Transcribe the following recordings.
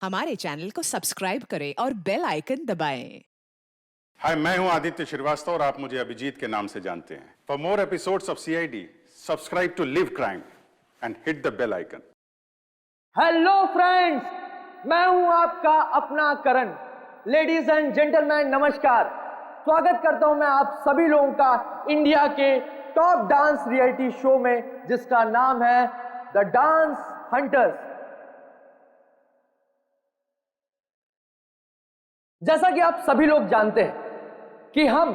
हमारे चैनल को सब्सक्राइब करें और बेल आइकन दबाएं। हाय, मैं हूं आदित्य श्रीवास्तव और आप मुझे अभिजीत के नाम से जानते हैं। For more episodes of CID, subscribe to Live Crime and hit the bell icon. Hello friends, मैं हूं आपका अपना करण। लेडीज एंड जेंटलमैन, नमस्कार। स्वागत करता हूं मैं आप सभी लोगों का इंडिया के टॉप डांस रियलिटी शो में, जिसका नाम है द डांस हंटर्स। जैसा कि आप सभी लोग जानते हैं कि हम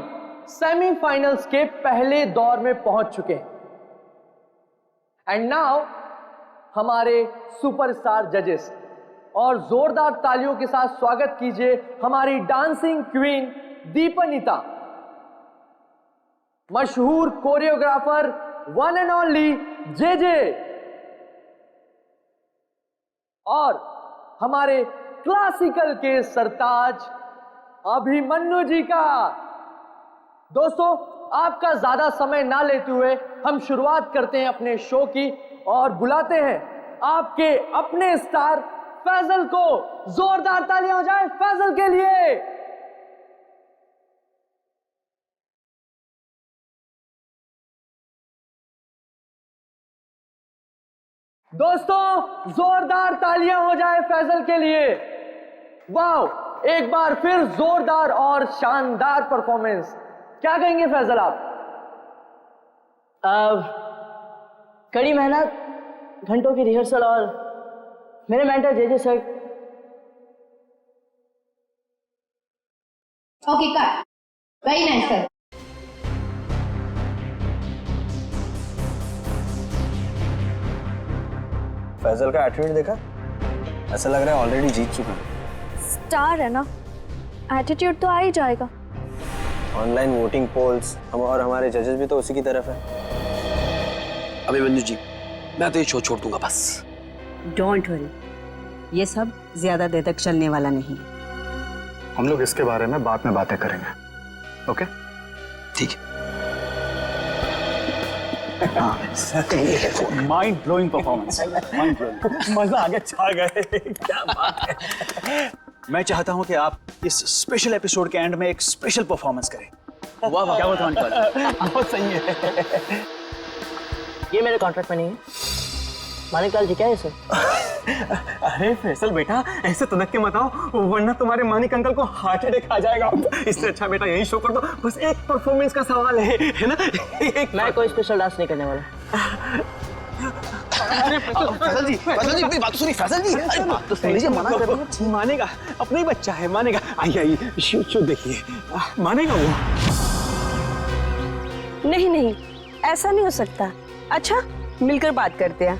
सेमीफाइनल्स के पहले दौर में पहुंच चुके हैं। एंड नाउ हमारे सुपरस्टार जजेस, और जोरदार तालियों के साथ स्वागत कीजिए हमारी डांसिंग क्वीन दीपनिता, मशहूर कोरियोग्राफर वन एंड ओनली जे, और हमारे क्लासिकल के सरताज अभिमन्यु जी का। दोस्तों, आपका ज्यादा समय ना लेते हुए हम शुरुआत करते हैं अपने शो की और बुलाते हैं आपके अपने स्टार फैजल को। जोरदार तालियां हो जाए फैजल के लिए। दोस्तों, जोरदार तालियां हो जाए फैजल के लिए। वाह, एक बार फिर जोरदार और शानदार परफॉर्मेंस। क्या कहेंगे फैजल आप? कड़ी मेहनत, घंटों की रिहर्सल और मेरे mentor J sir. Okay, cut. Very nice sir. Faisal का एटीट्यूड देखा? ऐसा लग रहा है ऑलरेडी जीत चुका है। स्टार है ना, एटीट्यूड तो आ ही जाएगा। ऑनलाइन वोटिंग पोल्स हम और हमारे जजेस भी तो उसी की तरफ है। अभिमन्यु जी, मैं तो ये शो छोड़ दूंगा बस। डोंट वरी, ये सब ज्यादा देर तक चलने वाला नहीं। हम लोग इसके बारे में बाद में बातें करेंगे, ओके? ठीक है। Mind blowing performance, mind blowing. मजा आ गया, छा गए। क्या बात है। मैं चाहता हूं कि आप इस स्पेशल एपिसोड के एंड में एक स्पेशल परफॉर्मेंस करें। वाह वाह, क्या बताऊं। बहुत सही है। ये मेरे कॉन्ट्रैक्ट में नहीं है। मानिक लाल जी क्या है सर? अरे फैसल बेटा, ऐसे तनक के मत आओ, वरना तुम्हारे मानिक अंकल को हार्ट अटैक आ जाएगा। इससे अच्छा बेटा यही शो कर दो। बस एक परफॉर्मेंस का सवाल है ना? मैं कोई स्पेशल डांस नहीं करने वाला। फैजल जी, मेरी बात सुनिए। फैजल जी, अरे बात तो सुन लीजिए। मना कर रहे हैं। मानेगा, अपना ही बच्चा है, मानेगा। आइए शो देखिए, मानेगा वो। नहीं नहीं, ऐसा नहीं हो सकता। अच्छा, मिलकर बात करते हैं।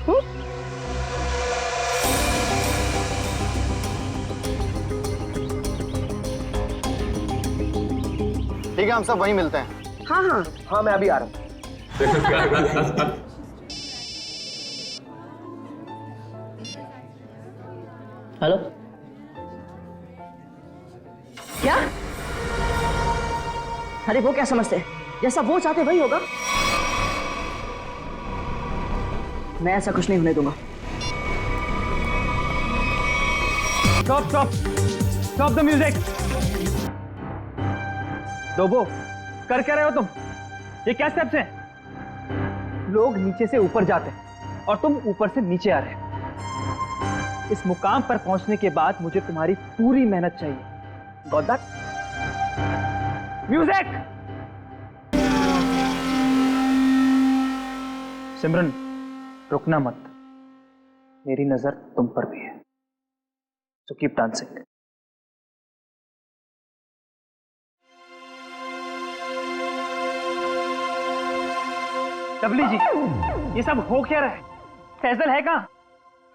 ठीक है, हम सब वहीं मिलते हैं। हाँ हाँ हाँ, मैं अभी आ रहा हूँ। हेलो, क्या? अरे वो क्या समझते हैं? जैसा वो चाहते वही होगा। मैं ऐसा कुछ नहीं होने दूंगा। Stop stop stop the music. डोबो, कर क्या रहे हो तुम? ये क्या स्टेप्स हैं? लोग नीचे से ऊपर जाते हैं और तुम ऊपर से नीचे आ रहे हो। इस मुकाम पर पहुंचने के बाद मुझे तुम्हारी पूरी मेहनत चाहिए। Got that? म्यूजिक। सिमरन, रुकना मत। मेरी नजर तुम पर भी है, सो कीप डांसिंग। डबली जी, ये सब हो क्या रहा है? फैजल है कहाँ?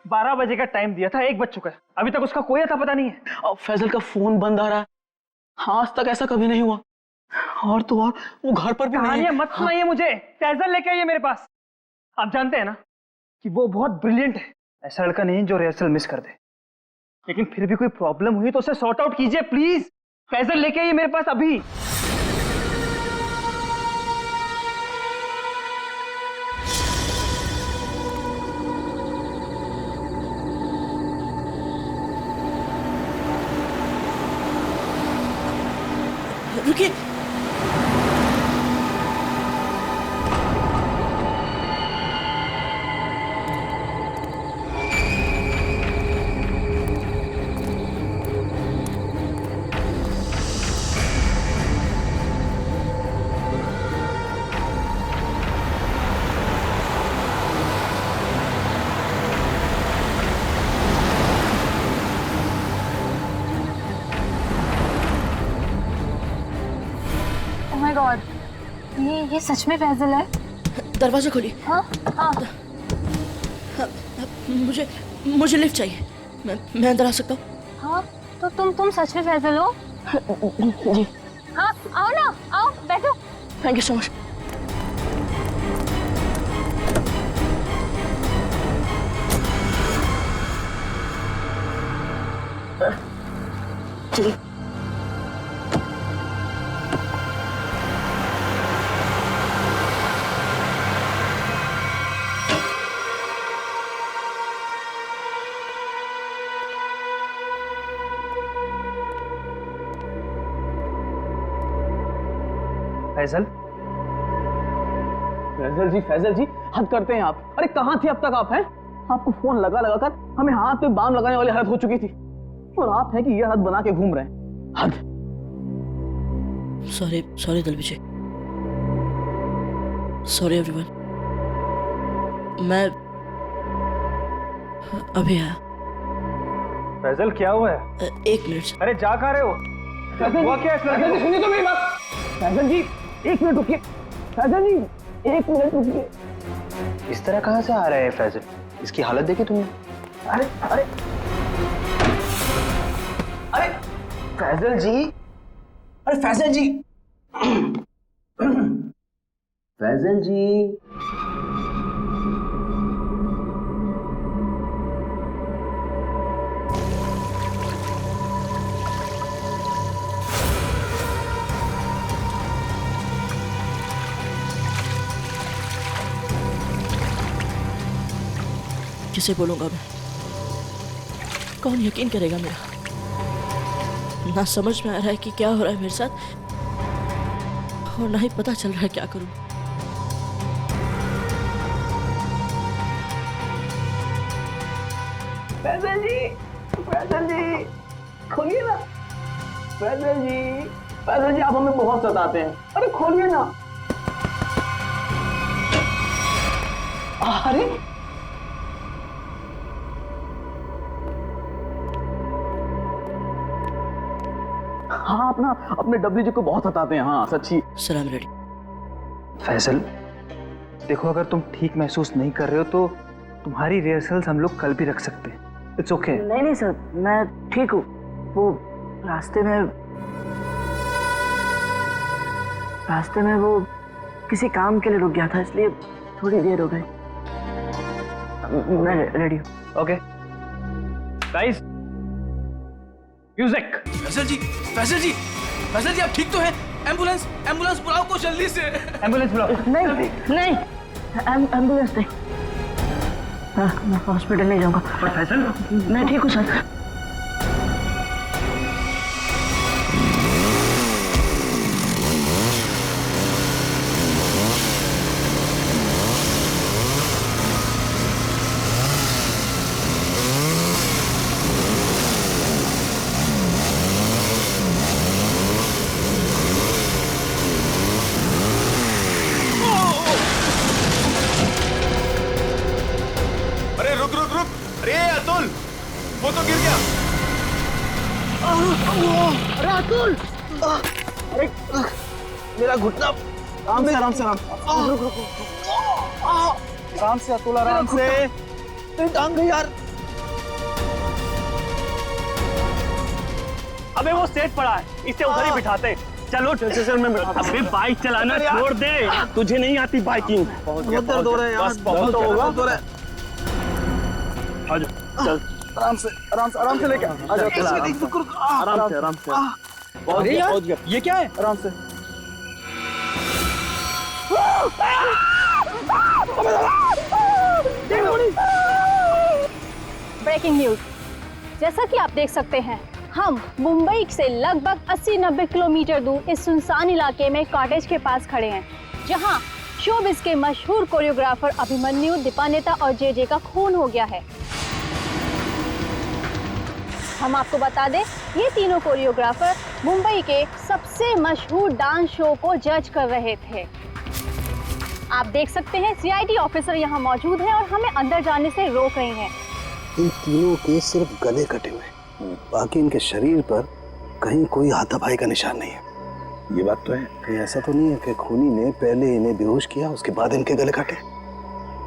12 बजे का टाइम दिया था, 1 बज चुका है, अभी तक उसका कोई अता पता नहीं है। और फैजल का फोन बंद आ रहा है। हाँ, आज तक ऐसा कभी नहीं हुआ। और तो और वो घर पर भी नहीं है। मत सुनाइए मुझे। फैजल लेके आइए मेरे पास। आप जानते हैं ना कि वो बहुत ब्रिलियंट है। ऐसा लड़का नहीं जो रिहर्सल मिस कर दे। लेकिन फिर भी कोई प्रॉब्लम हुई तो उसे सॉर्ट आउट कीजिए प्लीज। फैजल लेके आइए मेरे पास अभी। रुकिए। ओह माय गॉड, ये सच में फैजल है? दरवाजा खोलिए। हाँ हाँ। मुझे लिफ्ट चाहिए। मैं अंदर आ सकता हूँ? हाँ तो तुम सच में फैजल हो? जी। हाँ आओ ना, आओ बैठो। Thank you so much. चलिए। फैजल जी हद करते हैं आप। अरे कहाँ थे अब तक आप? हैं आपको फोन लगा लगा कर हमें हाथ पे बाम लगाने वाली हालत हो चुकी थी, और आप हैं कि ये हद बना के घूम रहे हैं। हद। सॉरी दिल विजय। Sorry everyone. मैं अभी आया। फैजल क्या हुआ है? एक मिनट। अरे जा कहाँ रहे हो? हुआ क्या इस लड़के को? सुनिए तो मेरी बात। फैजल जी एक मिनट रुकिए। फैजल जी एक मिनट रुकिए। इस तरह कहाँ से आ रहा है फैजल? इसकी हालत देखी तुमने? अरे अरे अरे फैजल जी, अरे फैजल जी। फैजल जी। किसे बोलूंगा मैं? कौन यकीन करेगा मेरा? ना समझ में आ रहा है कि क्या हो रहा है मेरे साथ, और ना ही पता चल रहा है क्या करूं। फैजल जी खोलिए ना। फैजल जी आप हमें बहुत सताते हैं। अरे खोलिए ना। अरे हाँ अपने डब्ल्यू जी को बहुत सताते हैं। हाँ सच्ची। सलाम रेडी। फैजल देखो, अगर तुम ठीक महसूस नहीं कर रहे हो तो तुम्हारी रिहर्सल्स हम लोग कल भी रख सकते हैं। It's okay. नहीं सर, मैं ठीक हूँ। वो रास्ते में वो किसी काम के लिए रुक गया था, इसलिए थोड़ी देर हो गई। मैं रेडी हूँ। Okay guys, music. Faisal ji आप ठीक तो हैं? एम्बुलेंस बुलाओ को जल्दी से। एम्बुलेंस बुलाओ। नहीं एम्बुलेंस नहीं। मैं हॉस्पिटल नहीं जाऊंगा। फैजल मैं ठीक हूँ सर। रुक। अरे अतुल, वो तो गिर गया। अरे अतुल, अरे मेरा घुटना। आराम से अतुल, आराम से। तेरी टांग गई यार। अबे वो सेट पड़ा है, इसे उधर ही बिठाते। चलो चल मैं बैठा। अबे बाइक चलाना छोड़ दे, तुझे नहीं आती बाइकिंग। बहुत दर्द हो रहा है यार। बस बहुत होगा। चल आराम से लेके आ जाओ। आराम से। अरे यार ये क्या है? आराम से। ब्रेकिंग न्यूज, जैसा कि आप देख सकते हैं, हम मुंबई से लगभग 80-90 किलोमीटर दूर इस सुनसान इलाके में कॉटेज के पास खड़े हैं, जहां शोबिस के मशहूर कोरियोग्राफर अभिमन्यु, दीपानेता और जे का खून हो गया है। हम आपको बता दें, ये तीनों कोरियोग्राफर मुंबई के सबसे मशहूर डांस शो को जज कर रहे थे। आप देख सकते हैं सीआईडी ऑफिसर यहाँ मौजूद हैं और हमें अंदर जाने से रोक रही हैं। इन तीनों के सिर्फ गले कटे हुए, बाकी इनके शरीर पर कहीं कोई हाथापाई का निशान नहीं है। ये बात तो है। कहीं ऐसा तो नहीं है कि खूनी ने पहले इन्हें बेहोश किया, उसके बाद इनके गले काटे?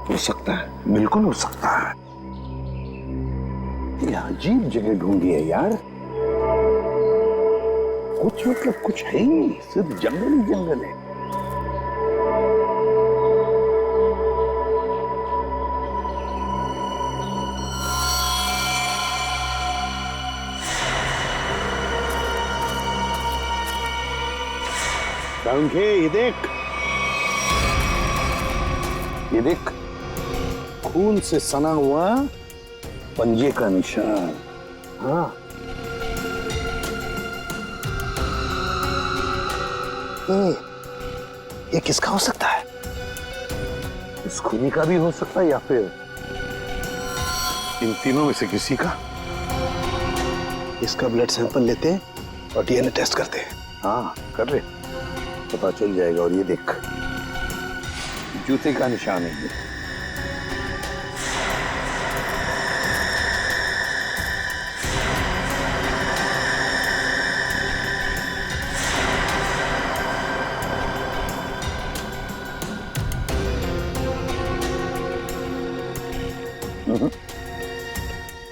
हो सकता है, बिल्कुल हो सकता है। ये अजीब जगह ढूंढी है यार, कुछ मतलब कुछ है ही नहीं, सिर्फ जंगल ही जंगल है। ये देख, खून से सना हुआ पंजे का निशान। हाँ, ये किसका हो सकता है? इस खूनी का भी हो सकता है या फिर इन तीनों में से किसी का। इसका ब्लड सैंपल लेते हैं और डीएनए टेस्ट करते हैं। हाँ कर ले, पता चल जाएगा। और ये देख, जूते का निशान है ये।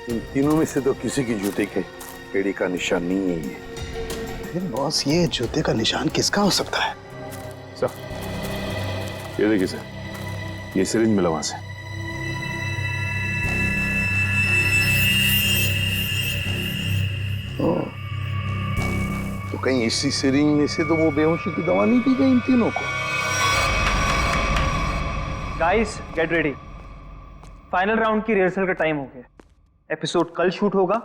इन तीनों में से तो किसी की जूते के एड़ी का निशान नहीं है ये। फिर बॉस, ये जूते का निशान किसका हो सकता है? सर, ये देखिए सर, ये सिरिंज मिला वहां से। तो कहीं इसी सिरिंज में से तो वो बेहोशी की दवा नहीं दी गई इन तीनों को? Guys get ready, final round की रिहर्सल का टाइम हो गया। एपिसोड कल शूट होगा,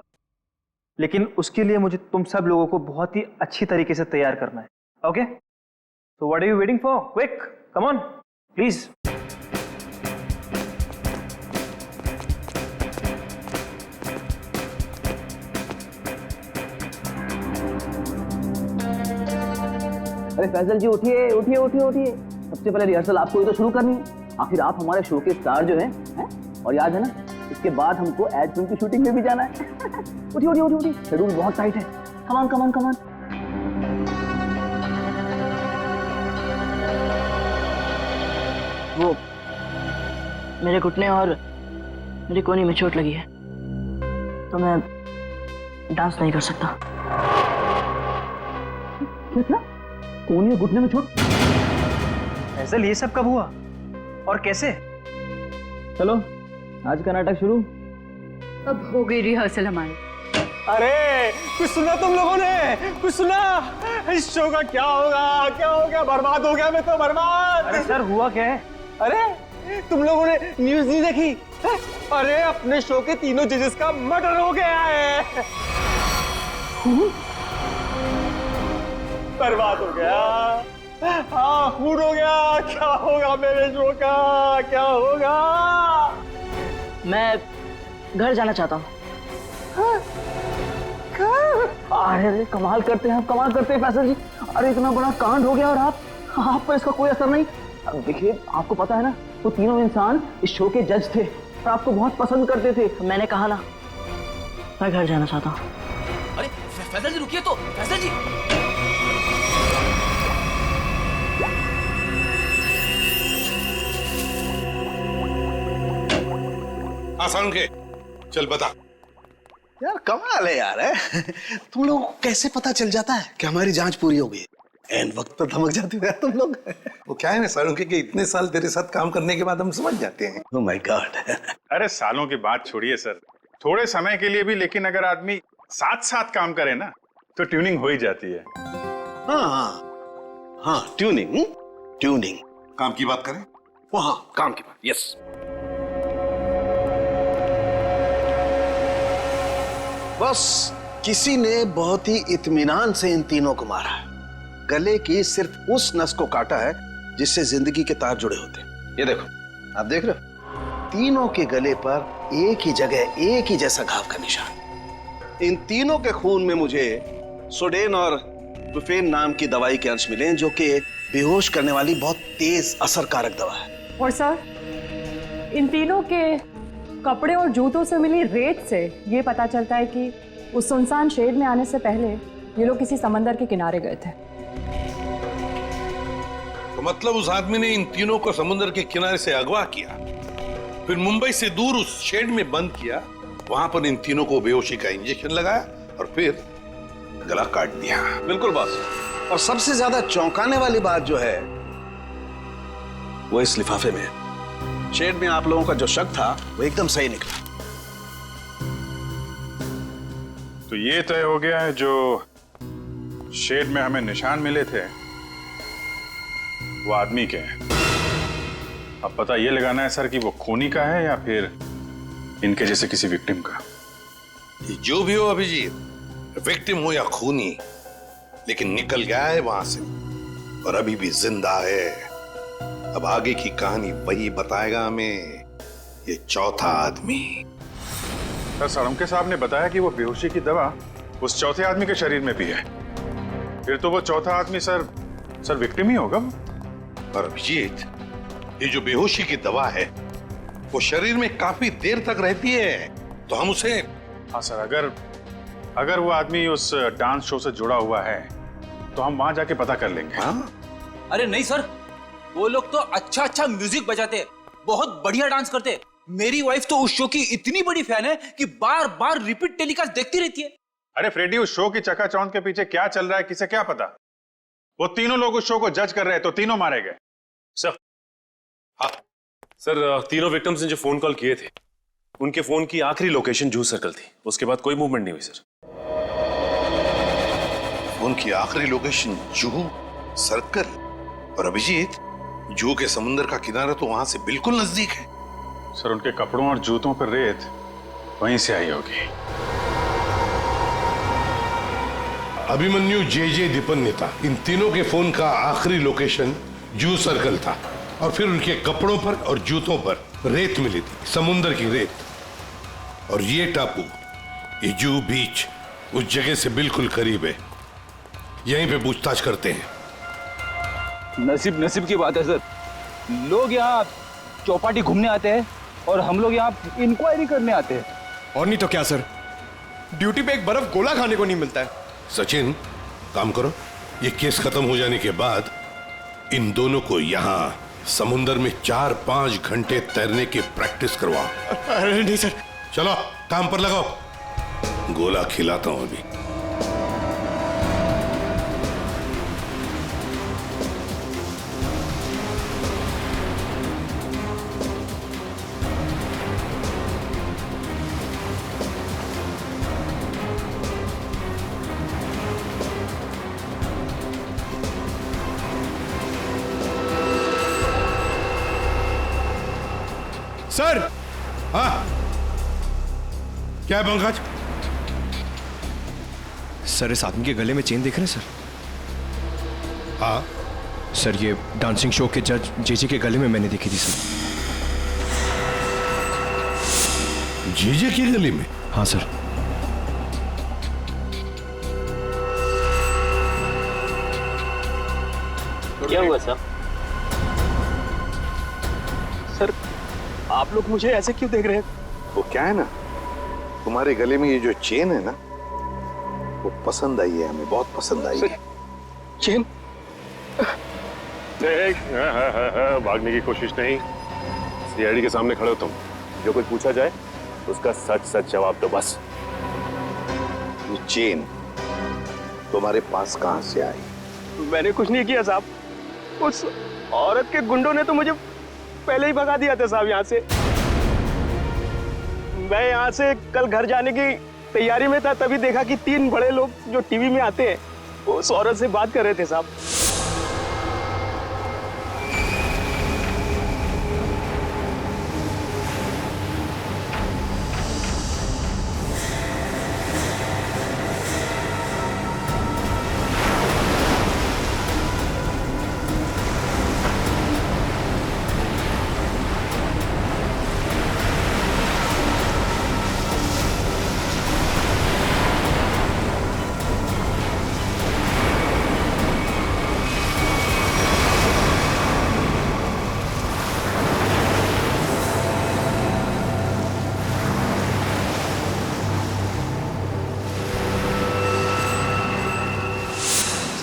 लेकिन उसके लिए मुझे तुम सब लोगों को बहुत ही अच्छी तरीके से तैयार करना है। Okay, so what are you waiting for? Quick, come on please. अरे फैजल जी उठिए उठिए उठिए उठिए, सबसे पहले रिहर्सल आपको ही तो शुरू करनी है। आखिर आप हमारे शो के स्टार जो हैं, और याद है ना, इसके बाद हमको एड फिल्म की शूटिंग में भी जाना है। उठिए उठिए उठिए उठिए, शेड्यूल बहुत टाइट है। Come on come on come on. वो मेरे घुटने और मेरी कोहनी में चोट लगी है, तो मैं डांस नहीं कर सकता। क्या? कोहनी और घुटने में चोट? फैजल, ये सब कब हुआ और कैसे? चलो आज का नाटक शुरू। अब हो गई रिहर्सल हमारी। अरे कुछ सुना तुम लोगों ने? कुछ सुना? इस शो का क्या होगा? क्या हो गया? बर्बाद हो गया मैं तो, बर्बाद। अरे सर, हुआ क्या है? अरे तुम लोगों ने न्यूज़ नहीं देखी? अरे अपने शो के तीनों जजेस का मर्डर हो गया है। बर्बाद हो गया। हाँ, खून हो गया। क्या होगा मेरे शो का? क्या होगा? मैं घर जाना चाहता हूँ। अरे कमाल करते हैं आप, कमाल करते हैं फैसल जी। अरे इतना बड़ा कांड हो गया और आप पर इसका कोई असर नहीं। अब देखिए, आपको पता है ना, वो तीनों इंसान इस शो के जज थे और आपको बहुत पसंद करते थे। मैंने कहा ना, मैं घर जाना चाहता हूँ। अरे फैसल जी रुकिए तो, फैसल जी। आसान के चल बता। यार कमाल है यार, है? तुम लोग को कैसे पता चल जाता है कि हमारी जांच पूरी हो गई? एन वक्त पर धमक जाते हो यार तुम लोग। वो क्या है ना सालों के इतने साल तेरे साथ काम करने के बाद हम समझ जाते हैं। Oh my God. अरे सालों की बात छोड़िए सर, थोड़े समय के लिए भी, लेकिन अगर आदमी साथ साथ काम करे ना तो ट्यूनिंग हो ही जाती है। हाँ, ट्यूनिंग। काम की बात करें? वो हाँ, काम की बात। यस। बस किसी ने बहुत ही इत्मीनान से इन तीनों को मारा है। गले की सिर्फ उस नस को काटा है जिससे जिंदगी के तार जुड़े होते हैं। ये देखो, आप देख रहे हो, तीनों के गले पर एक ही जगह एक ही जैसा घाव का निशान। इन तीनों के खून में मुझे सोडेन और बुफेन नाम की दवाई के अंश मिले, जो कि बेहोश करने वाली बहुत तेज असरकारक दवा है। और सर, इन तीनों के कपड़े और जूतों से मिली रेत से ये पता चलता है कि उस सुनसान शेड में आने से पहले ये लोग किसी समंदर के किनारे गए थे। तो मतलब उस आदमी ने इन तीनों को समुद्र के किनारे से अगवा किया, फिर मुंबई से दूर उस शेड में बंद किया, वहां पर इन तीनों को बेहोशी का इंजेक्शन लगाया और फिर गला काट दिया। बिल्कुल बॉस। और सबसे ज्यादा चौंकाने वाली बात जो है वो इस लिफाफे में है। शेड में आप लोगों का जो शक था वो एकदम सही निकला। तो ये तय हो गया है, जो शेड में हमें निशान मिले थे वो आदमी के हैं। अब पता ये लगाना है सर कि वो खूनी का है या फिर इनके जैसे किसी विक्टिम का। जो भी हो अभिजीत, विक्टिम हो या खूनी, लेकिन निकल गया है वहां से और अभी भी जिंदा है। अब आगे की कहानी वही बताएगा हमें, ये चौथा आदमी। सर, साळुंखे साहब ने बताया कि वो बेहोशी की दवा उस चौथे आदमी के शरीर में भी है। फिर तो वो चौथा आदमी सर विक्टिम ही होगा। और अभिजीत, ये जो बेहोशी की दवा है वो शरीर में काफी देर तक रहती है, तो हम उसे। हाँ सर, अगर वो आदमी उस डांस शो से जुड़ा हुआ है तो हम वहां जाके पता कर लेंगे। हाँ? अरे नहीं सर, वो लोग तो अच्छा म्यूजिक बजाते, बहुत बढ़िया डांस करते। मेरी वाइफ तो उस शो की इतनी बड़ी फैन है कि बार बार रिपीट टेलीकास्ट देखती रहती है। अरे फ्रेडी, उस शो की चकाचौंध के पीछे क्या चल रहा है किसे क्या पता। वो तीनों लोग उस शो को जज कर रहे हैं तो तीनों मारे गए। सर, हाँ सर, तीनों विक्टिम्स ने जो फोन कॉल किए थे उनके फोन की आखिरी लोकेशन जूह सर्कल थी। उसके बाद कोई मूवमेंट नहीं हुई सर। फोन की आखिरी लोकेशन जूह सर्कल? और अभिजीत, जूह के समुद्र का किनारा तो वहां से बिल्कुल नजदीक है। सर, उनके कपड़ों और जूतों पर रेत वहीं से आई होगी। अभिमन्यु जे दीपन्नेता, इन तीनों के फोन का आखिरी लोकेशन जूह सर्कल था और फिर उनके कपड़ों पर और जूतों पर रेत मिली थी, समुद्र की रेत। और ये टापू, ये जूह बीच, उस जगह से बिल्कुल करीब है। यहीं पे पूछताछ करते हैं। नसीब की बात है सर, लोग यहाँ चौपाटी घूमने आते हैं और हम लोग यहाँ इंक्वायरी करने आते हैं। और नहीं तो क्या सर, ड्यूटी पे एक बर्फ गोला खाने को नहीं मिलता है। सचिन, काम करो, ये केस खत्म हो जाने के बाद इन दोनों को यहाँ समुंदर में 4-5 घंटे तैरने की प्रैक्टिस करवाओ। अरे नहीं सर। चलो काम पर लगाओ, गोला खिलाता हूं अभी। सर। हाँ, क्या है पंकज? सर, इस आदमी के गले में चेन देख रहे हैं सर? हाँ सर, ये डांसिंग शो के जज जेजे के गले में मैंने देखी थी सर। जेजे के गले में? हाँ सर। क्या हुआ सर? सर, आप लोग मुझे ऐसे क्यों देख रहे हैं? वो क्या है ना, तुम्हारे गले में ये जो चेन है ना, वो पसंद आई है हमें, बहुत पसंद आई है। चेन? भागने की कोशिश नहीं, सीआईडी के सामने खड़े हो तुम। जो कुछ पूछा जाए उसका सच सच जवाब दो बस। ये चेन तुम्हारे पास कहां से आई? मैंने कुछ नहीं किया साहब, उस औरत के गुंडों ने तो मुझे पहले ही भगा दिया था साहब यहाँ से। मैं यहाँ से कल घर जाने की तैयारी में था, तभी देखा कि 3 बड़े लोग जो टीवी में आते हैं वो उस औरत से बात कर रहे थे साहब।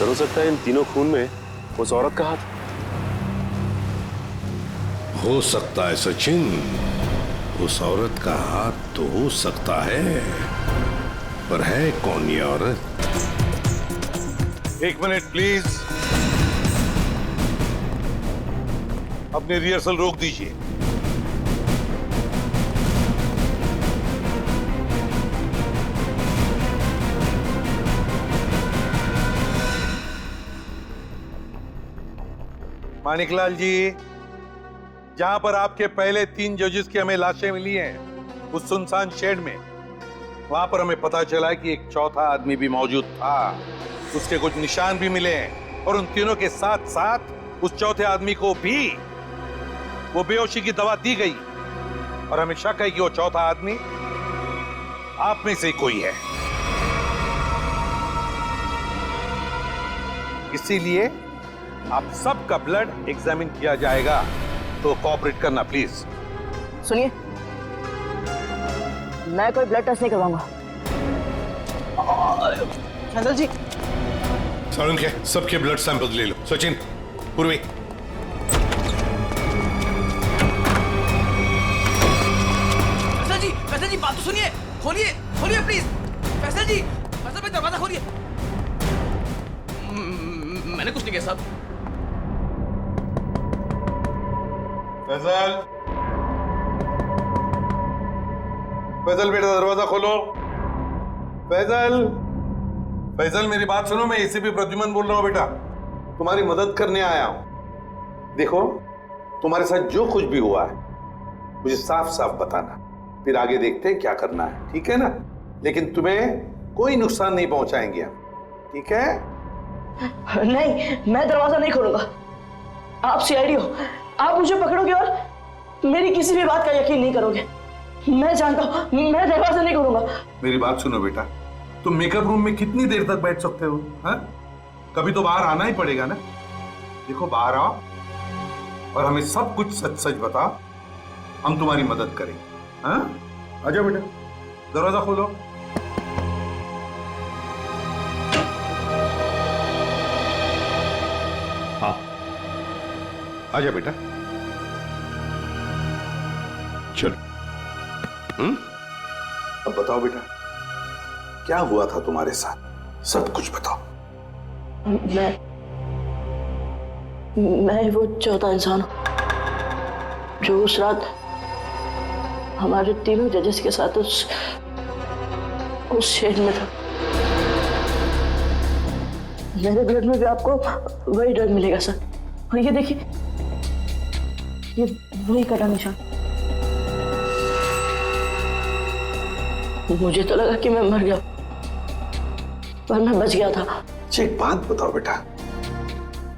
हो सकता है इन तीनों खून में उस औरत का हाथ। हो सकता है सचिन, उस औरत का हाथ तो हो सकता है, पर है कौन ये औरत? एक मिनट प्लीज, अपनी रिहर्सल रोक दीजिए। मानिकलाल जी, जहां पर आपके पहले 3 जजेस की हमें लाशें मिली हैं, उस सुनसान शेड में, वहां पर हमें पता चला कि एक चौथा आदमी भी मौजूद था। उसके कुछ निशान भी मिले हैं और उन तीनों के साथ साथ उस चौथे आदमी को भी वो बेहोशी की दवा दी गई और हमें शक है कि वो चौथा आदमी आप में से कोई है। इसीलिए आप सबका ब्लड एग्जामिन किया जाएगा, तो कोऑपरेट करना प्लीज। सुनिए, मैं कोई ब्लड टेस्ट नहीं करवाऊंगा। फैजल जी, सारुण के सबके ब्लड सैंपल ले लो। सचिन, पूर्वी। फैजल जी बात तो सुनिए, खोलिए खोलिए प्लीज। फैजल जी, फैजल भाई दरवाजा खोलिए। मैंने कुछ नहीं किया साहब। फैजल, फैजल बेटा दरवाजा खोलो। फैजल, फैजल मेरी बात सुनो, मैं एसीपी प्रद्युमन बोल रहा हूं बेटा, तुम्हारी मदद करने आया हूं। देखो, तुम्हारे साथ जो कुछ भी हुआ है मुझे साफ साफ बताना, फिर आगे देखते हैं क्या करना है, ठीक है ना? लेकिन तुम्हें कोई नुकसान नहीं पहुंचाएंगे हम, ठीक है? नहीं, मैं दरवाजा नहीं खोलूंगा। आप सीआईडी हो, आप मुझे पकड़ोगे और मेरी किसी भी बात का यकीन नहीं करोगे। मैं जानता हूं, मैं दरवाजा नहीं खोलूंगा। मेरी बात सुनो बेटा, तुम मेकअप रूम में कितनी देर तक बैठ सकते हो? हाँ? कभी तो बाहर आना ही पड़ेगा ना। देखो, बाहर आओ और हमें सब कुछ सच सच बताओ, हम तुम्हारी मदद करेंगे। हाँ? आजा बेटा, दरवाजा खोलो। हाँ, आजा बेटा, चलो। अब बताओ बेटा, क्या हुआ था तुम्हारे साथ? सब कुछ बताओ। मैं वो चौथा इंसान हूं जो उस रात हमारे तीनों जजेस के साथ उस शेड में था। मेरे ब्लड में भी आपको वही ड्रग मिलेगा सर। और ये देखिए, ये वही कटा निशान। मुझे तो लगा कि मैं मर गया, पर मैं बच गया था। अच्छा, एक बात बताओ बेटा,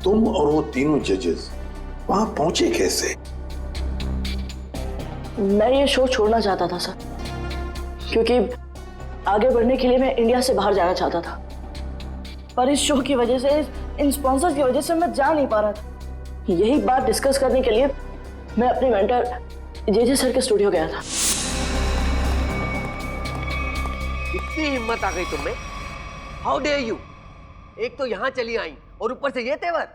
तुम और वो तीनों जजेस वहां पहुंचे कैसे? मैं ये शो छोड़ना चाहता था सर, क्योंकि आगे बढ़ने के लिए मैं इंडिया से बाहर जाना चाहता था, पर इस शो की वजह से, इन स्पॉन्सर्स की वजह से मैं जा नहीं पा रहा था। यही बात डिस्कस करने के लिए मैं अपने मेंटर जेजे सर के स्टूडियो गया था। इतनी हिम्मत आ गई तुममें? How dare you! एक तो यहां चली आई और ऊपर से ये तेवर।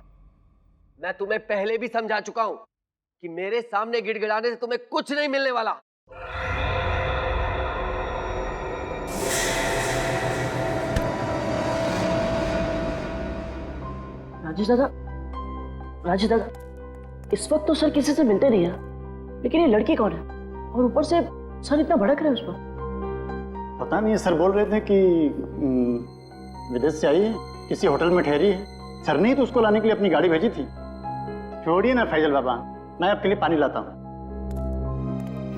मैं तुम्हें पहले भी समझा चुका हूं कि मेरे सामने गिड़गिड़ाने से तुम्हें कुछ नहीं मिलने वाला। राजेश दादा, इस वक्त तो सर किसी से मिलते नहीं है, लेकिन ये लड़की कौन है? और ऊपर से सर इतना भड़क रहे हैं उस पर। पता नहीं, सर बोल रहे थे कि विदेश से आई है, किसी होटल में ठहरी है। सर ने ही तो उसको लाने के लिए अपनी गाड़ी भेजी थी। छोड़िए ना फैजल बाबा, मैं आपके लिए पानी लाता हूँ।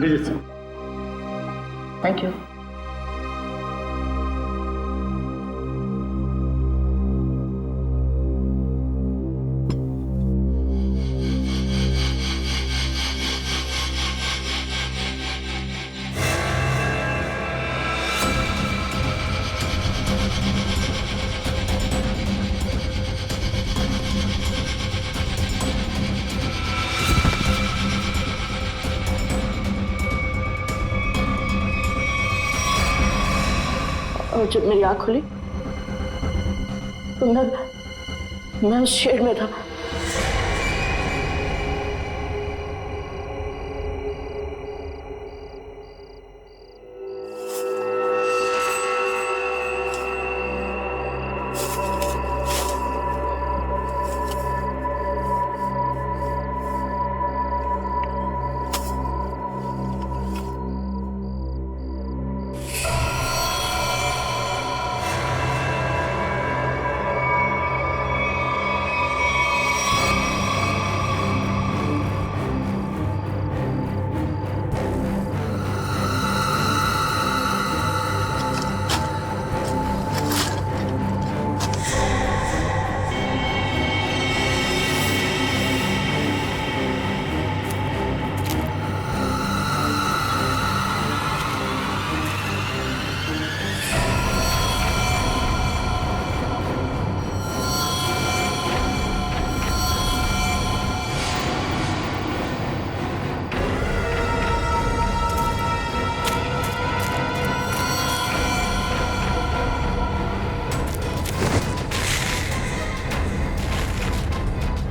लीजिए सर। Thank you. और जब मेरी आंख खुली तो मैं उस शेड में था।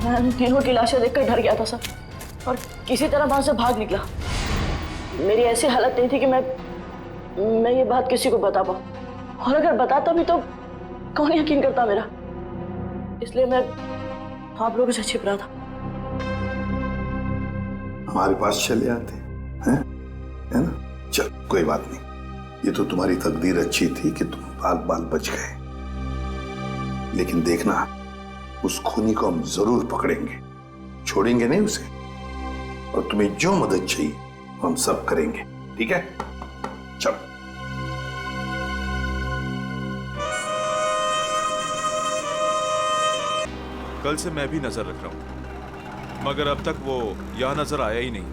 मैं उन तीनों की लाशें देखकर डर गया था सर, और किसी तरह वहां से भाग निकला। मेरी ऐसी हालत नहीं थी कि मैं ये बात किसी को बता पाऊं, और अगर बताता भी तो कौन यकीन करता मेरा। इसलिए मैं आप लोगों से छिप रहा था। हमारे पास चले आते हैं, है ना? चल कोई बात नहीं, ये तो तुम्हारी तकदीर अच्छी थी कि तुम बाल बाल बच गए। लेकिन देखना, उस खूनी को हम जरूर पकड़ेंगे, छोड़ेंगे नहीं उसे। और तुम्हें जो मदद चाहिए हम सब करेंगे, ठीक है? चल। कल से मैं भी नजर रख रहा हूं, मगर अब तक वो यहां नजर आया ही नहीं।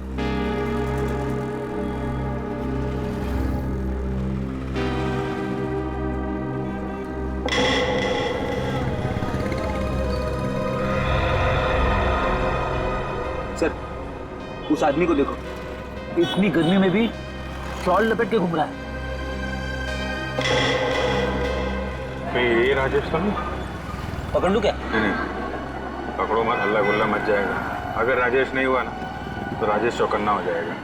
सर, उस आदमी को देखो, इतनी गर्मी में भी शॉल लपेट के घूम रहा है। ये राजेश तो नहीं? पकड़ लूं क्या? नहीं, पकड़ो मत, हल्ला गुल्ला मच जाएगा। अगर राजेश नहीं हुआ ना तो राजेश चौकन्ना हो जाएगा।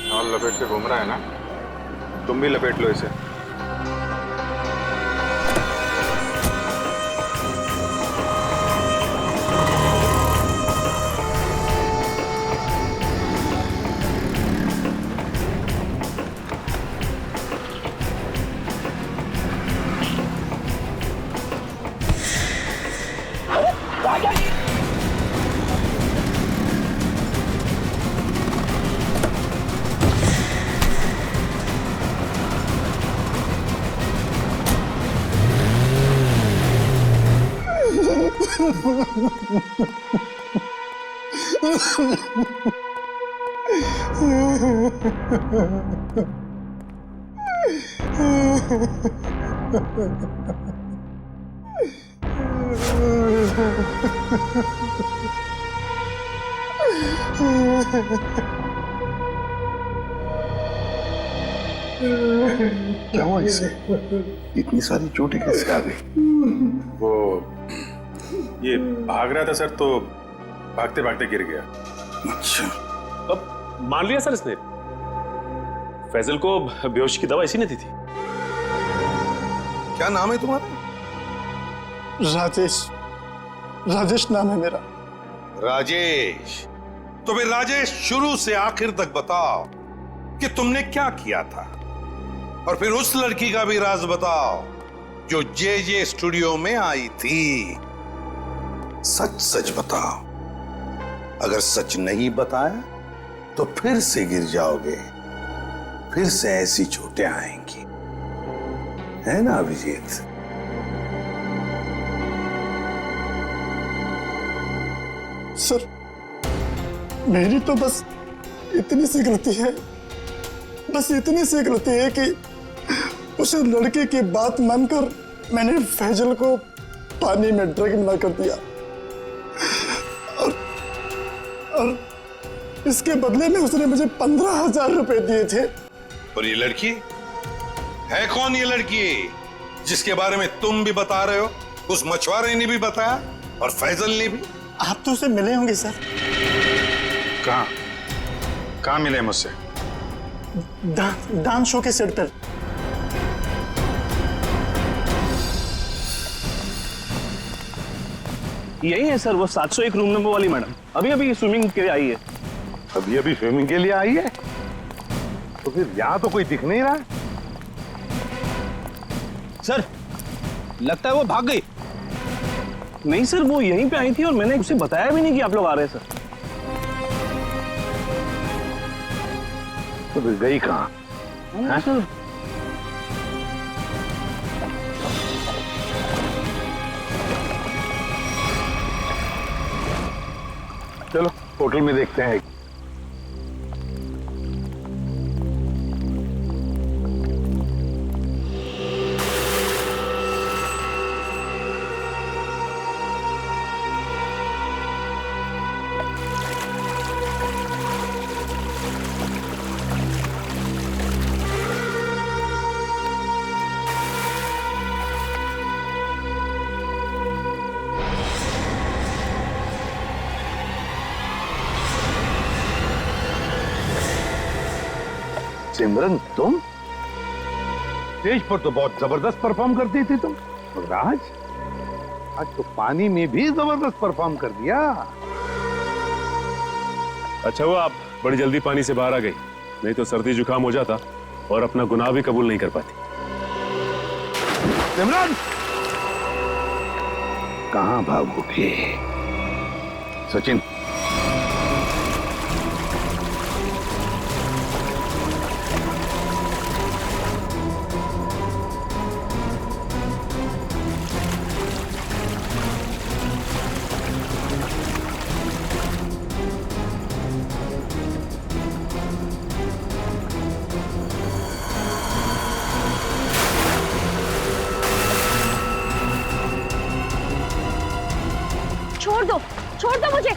शॉल लपेट के घूम रहा है ना, तुम भी लपेट लो इसे। क्या हुआ इसे? इतनी सारी चोटें कैसे आ गई? वो ये भाग रहा था सर, तो भागते भागते गिर गया। अच्छा, अब मान लिया सर इसने। फैजल को बेहोशी की दवा इसी ने दी थी। क्या नाम है तुम्हारा? राजेश। राजेश नाम है मेरा। राजेश? तो फिर राजेश, शुरू से आखिर तक बताओ कि तुमने क्या किया था, और फिर उस लड़की का भी राज बताओ जो जे स्टूडियो में आई थी। सच सच बताओ। अगर सच नहीं बताया तो फिर से गिर जाओगे, फिर से ऐसी चोटें आएंगी, है ना अभिजीत? सर, मेरी तो बस इतनी सी गलती है, बस इतनी सी गलती है कि उस लड़के की बात मानकर मैंने फैजल को पानी में ड्रग मिला कर दिया, और इसके बदले में उसने मुझे 15,000 रुपए दिए थे। और ये लड़की है कौन? ये लड़की जिसके बारे में तुम भी बता रहे हो, उस मछुआरे ने भी बताया? और फैजल ने भी। आप तो उससे मिले होंगे सर। कहाँ मिले मुझसे? डांस शो के सेट पर। यही है सर वो 701 रूम नंबर वाली मैडम, अभी अभी स्विमिंग के लिए आई है। अभी अभी स्विमिंग के लिए आई है? तो फिर यहाँ तो कोई दिख नहीं रहा। सर लगता है वो भाग गई। नहीं सर वो यहीं पे आई थी और मैंने उसे बताया भी नहीं कि आप लोग आ रहे हैं सर। तो फिर गई कहाँ? सर चलो होटल में देखते हैं। सिमरन तुम स्टेज पर तो बहुत जबरदस्त परफॉर्म करती थी तुम, मगर आज तो पानी में भी जबरदस्त परफॉर्म कर दिया। अच्छा हुआ आप बड़ी जल्दी पानी से बाहर आ गई, नहीं तो सर्दी जुकाम हो जाता और अपना गुनाह भी कबूल नहीं कर पाती। सिमरन कहां भागोगे? सचिन छोड़ दो मुझे।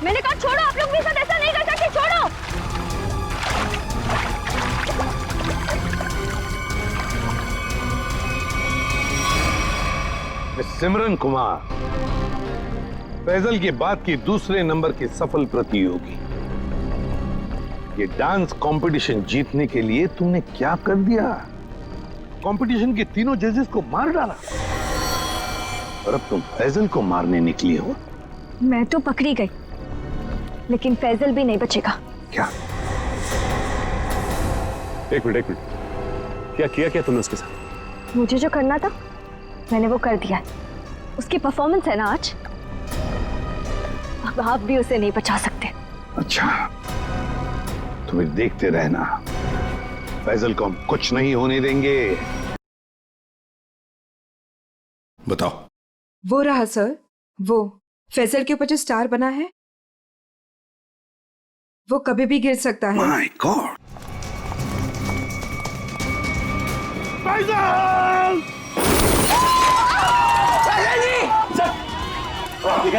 मैंने कहा छोड़ो, आप लोग मेरे साथ ऐसा नहीं कर सकते, छोड़ो। सिमरन कुमार, फैजल की बात की दूसरे नंबर की सफल प्रतियोगी। ये डांस कंपटीशन जीतने के लिए तुमने क्या कर दिया? कंपटीशन के तीनों जजेस को मार डाला और अब तुम फैजल को मारने निकली हो। मैं तो पकड़ी गई, लेकिन फैजल भी नहीं बचेगा। क्या? एक मिनट क्या किया तुमने उसके साथ? मुझे जो करना था मैंने वो कर दिया। उसकी परफॉर्मेंस है ना आज, अब आप भी उसे नहीं बचा सकते। अच्छा तो फिर देखते रहना, फैजल को हम कुछ नहीं होने देंगे। बताओ। वो रहा सर, वो फैजल के ऊपर जो स्टार बना है वो कभी भी गिर सकता है। My god! फैजल!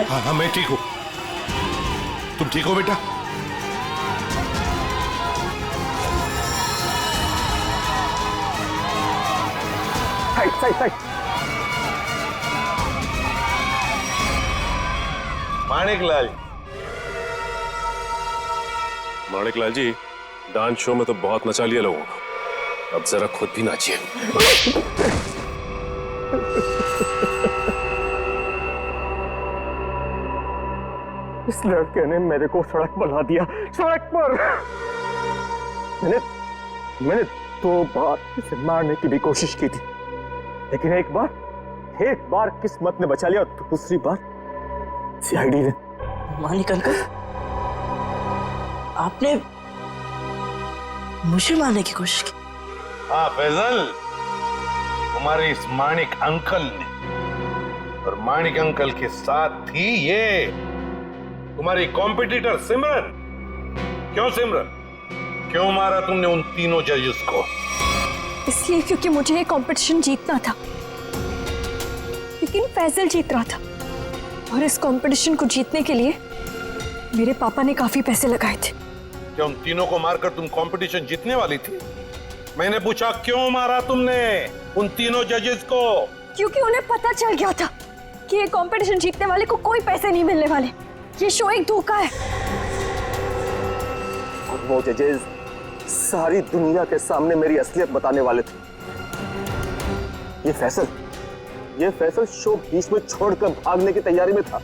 हाँ, मैं ठीक हूं। तुम ठीक हो बेटा? Side. Maniklal ji, dance show में तो बहुत नचा लिया लोगों को, अब जरा खुद भी नाचिए। इस लड़के ने मेरे को सड़क पर ला दिया, सड़क पर। मैंने 2 बार इसे मारने की भी कोशिश की थी, लेकिन एक बार किस्मत ने बचा लिया, दूसरी बार सीआईडी ने। मानिक अंकल, आपने मुझे मारने की कोशिश की? हाँ फैजल, तुम्हारे इस माणिक अंकल ने, और माणिक अंकल के साथ थी ये तुम्हारी कॉम्पिटिटर सिमरन। क्यों सिमरन, क्यों मारा तुमने उन तीनों जजेस को? इसलिए क्योंकि मुझे ये कंपटीशन जीतना था, लेकिन फैजल जीत रहा था, और इस कंपटीशन को जीतने के लिए मेरे पापा ने काफी पैसे लगाए थे। क्या उन तीनों को मारकर तुम कंपटीशन जीतने वाली थी? मैंने पूछा क्यों मारा तुमने उन तीनों जजेस को? क्योंकि उन्हें पता चल गया था कि ये कंपटीशन जीतने वाले को कोई पैसे नहीं मिलने वाले। ये शो एक धोखा है। और वो जजेस सारी दुनिया के सामने मेरी असलियत बताने वाले थे। ये फैसल शो बीच में छोड़कर भागने की तैयारी में था।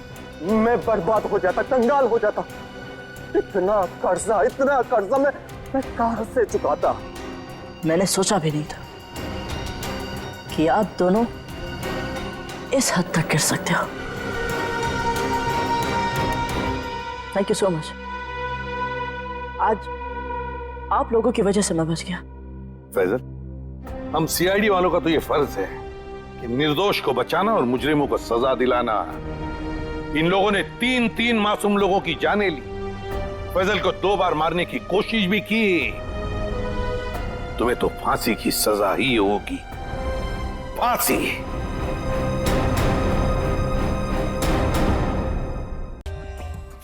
मैं बर्बाद हो जाता, कंगाल हो जाता। इतना कर्जा मैं कहां से चुकाता। मैंने सोचा भी नहीं था कि आप दोनों इस हद तक गिर सकते हो। Thank you so much. आज आप लोगों की वजह से मैं बच गया। फैजल, हम सीआईडी वालों का तो ये फर्ज है कि निर्दोष को बचाना और मुजरिमों को सजा दिलाना। इन लोगों ने 3 मासूम लोगों की जानें ली, फैजल को 2 बार मारने की कोशिश भी की। तुम्हें तो फांसी की सजा ही होगी, फांसी।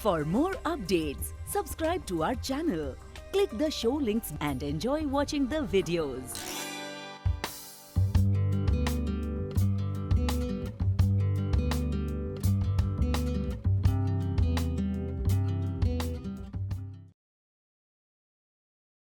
For more updates, subscribe to our channel, click the show links and enjoy watching the videos.